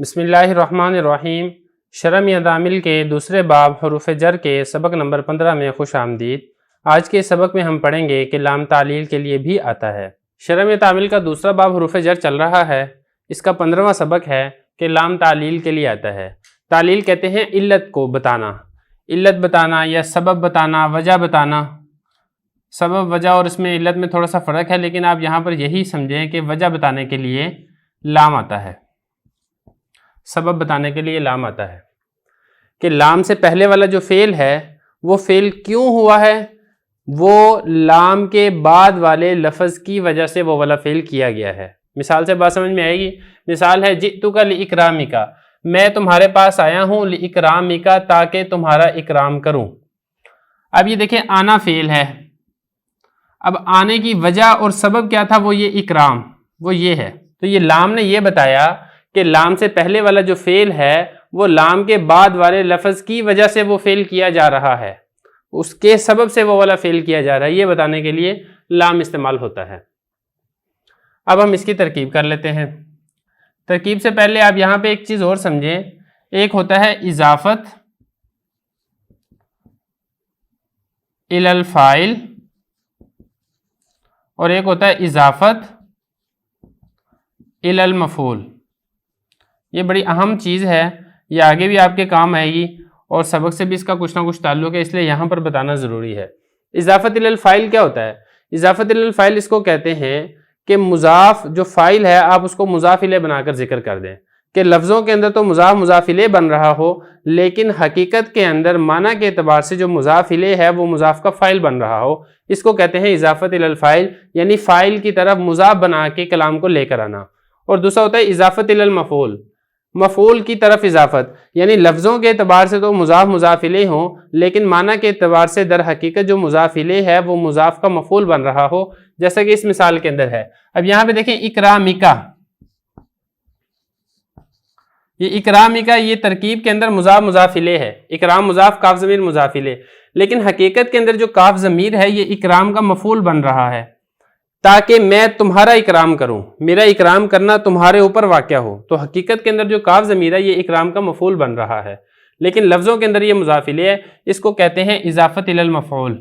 बिस्मिल्लाहिर्रहमानिर्रहीम। शरम या दामिल के दूसरे बाब हरूफ जर के सबक नंबर 15 में खुश आमदीद। आज के सबक में हम पढ़ेंगे कि लाम तालील के लिए भी आता है। शरम या तामील का दूसरा बाब हरूफ जर चल रहा है। इसका 15वां सबक है कि लाम तालील के लिए आता है। तालील कहते हैं इल्लत को बताना, इल्लत बताना या सबब बताना, वजह बताना। सबब, वजह और इसमें इल्लत में थोड़ा सा फ़र्क है, लेकिन आप यहाँ पर यही समझें कि वजह बताने के लिए लाम आता है, सबब बताने के लिए लाम आता है। कि लाम से पहले वाला जो फ़ेल है वो फ़ेल क्यों हुआ है, वो लाम के बाद वाले लफ्ज़ की वजह से वो वाला फ़ेल किया गया है। मिसाल से बात समझ में आएगी। मिसाल है जितुका लिइकरामिका, मैं तुम्हारे पास आया हूँ, लिइकरामिका ताकि तुम्हारा इकराम करूँ। अब ये देखें आना फ़ेल है। अब आने की वजह और सबब क्या था, वो ये इकराम, वो ये है। तो ये लाम ने ये बताया कि लाम से पहले वाला जो फ़ेल है वो लाम के बाद वाले लफ्ज़ की वजह से वो फ़ेल किया जा रहा है, उसके सबब से वो वाला फ़ेल किया जा रहा है। ये बताने के लिए लाम इस्तेमाल होता है। अब हम इसकी तरकीब कर लेते हैं। तरकीब से पहले आप यहाँ पे एक चीज़ और समझें। एक होता है इजाफ़त इलल फ़ाइल और एक होता है इजाफ़त इलल मफ़ूल। ये बड़ी अहम चीज़ है, ये आगे भी आपके काम आएगी और सबक से भी इसका कुछ ना कुछ ताल्लुक़ है, इसलिए यहाँ पर बताना ज़रूरी है। इजाफ़त इलल फ़ाइल क्या होता है? इजाफ़त इलल फ़ाइल इसको कहते हैं कि मुज़ाफ़ जो फ़ाइल है आप उसको मुज़ाफ़ इलैह बनाकर जिक्र कर दें। कि लफ्ज़ों के अंदर तो मुज़ाफ़ इलैह बन रहा हो, लेकिन हकीकत के अंदर माना के एतबार से जो मुज़ाफ़ इलैह है वो मुज़ाफ़ का फ़ाइल बन रहा हो। इसको कहते हैं इजाफ़त इलल फ़ाइल, यानी फ़ाइल की तरफ मुज़ाफ़ बना के कलाम को लेकर आना। और दूसरा होता है इजाफ़त इलल मफ़ूल, मफ़ूल की तरफ इजाफ़त, यानी लफ्ज़ों के एतबार से तो मुज़ाफ़ इलैह हो, लेकिन माना के एतबार से दर हकीकत जो मुज़ाफ़ इलैह है वो मुज़ाफ़ का मफ़ूल बन रहा हो, जैसा कि इस मिसाल के अंदर है। अब यहाँ पे देखें इकरामिका, ये इकरामिका ये तरकीब के अंदर मुज़ाफ़ इलैह है। इकराम मुज़ाफ़, काफ ज़मीर मुज़ाफ़ इलैह, लेकिन हकीकत के अंदर जो काफ ज़मीर है ये इकराम का मफ़ूल बन रहा है, ताकि मैं तुम्हारा इकराम करूं, मेरा इकराम करना तुम्हारे ऊपर वाक़या हो। तो हकीकत के अंदर जो काफ ज़मीर है ये इकराम का मफ़ूल बन रहा है, लेकिन लफ्ज़ों के अंदर ये मुज़ाफ़ इलैह है। इसको कहते हैं इजाफ़त इलल मफ़ऊल।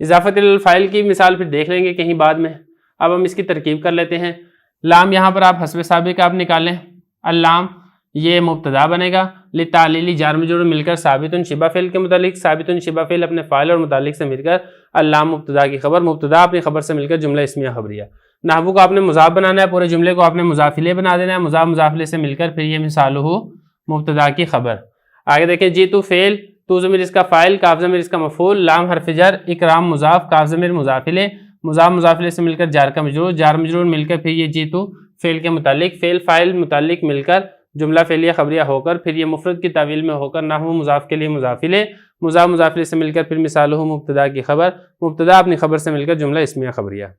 इजाफ़त इलल फ़ाइल की मिसाल फिर देख लेंगे कहीं बाद में। अब हम इसकी तरकीब कर लेते हैं। लाम यहाँ पर आप हस्ब साबिक़ आप निकालें। अल्लाम ये मुब्तदा बनेगा, लितालीली जार मजरूर मिलकर साबितुन शिबा फ़िल के मुतालिक, साबितुन शिबा फ़िल अपने फ़ाइल और मुतालिक से मिलकर अल्लाम मुब्तदा की खबर, मुब्तदा अपनी खबर से मिलकर जुमला इस्मिया खबरिया। नहवू को आपने मुज़ाफ़ बनाना है, पूरे जुमले को आपने मुज़ाफ़ इलैह बना देना है। मुज़ाफ़ इलैह से मिलकर फिर ये मिसालुहु मुब्तदा की खबर। आगे देखिए जी तू फ़ेल, तू ज़मीर इसका फ़ाइल, काफ ज़मीर इसका मफ़ूल, लाम हर्फ़ जर, इकराम मुज़ाफ़, काफ ज़मीर मुज़ाफ़ इलैह, मुज़ाफ़ इलैह से मिलकर जार का मजरूर, जार मजरूर मिलकर फिर ये जी तू फ़ेल के मुतालिक, फ़ेल फ़ाइल मुतालिक मिलकर जुमला फ़ेलिया खबरिया होकर फिर ये मुफ़रद की तावील में होकर नहवु मुज़ाफ़ के लिए मुज़ाफ़ इलैह, मुज़ाफ़ इलैह से मिलकर फिर मिसालुहु मुब्तदा की खबर, मुब्तदा अपनी खबर से मिलकर जुमला इस्मिया खबरिया।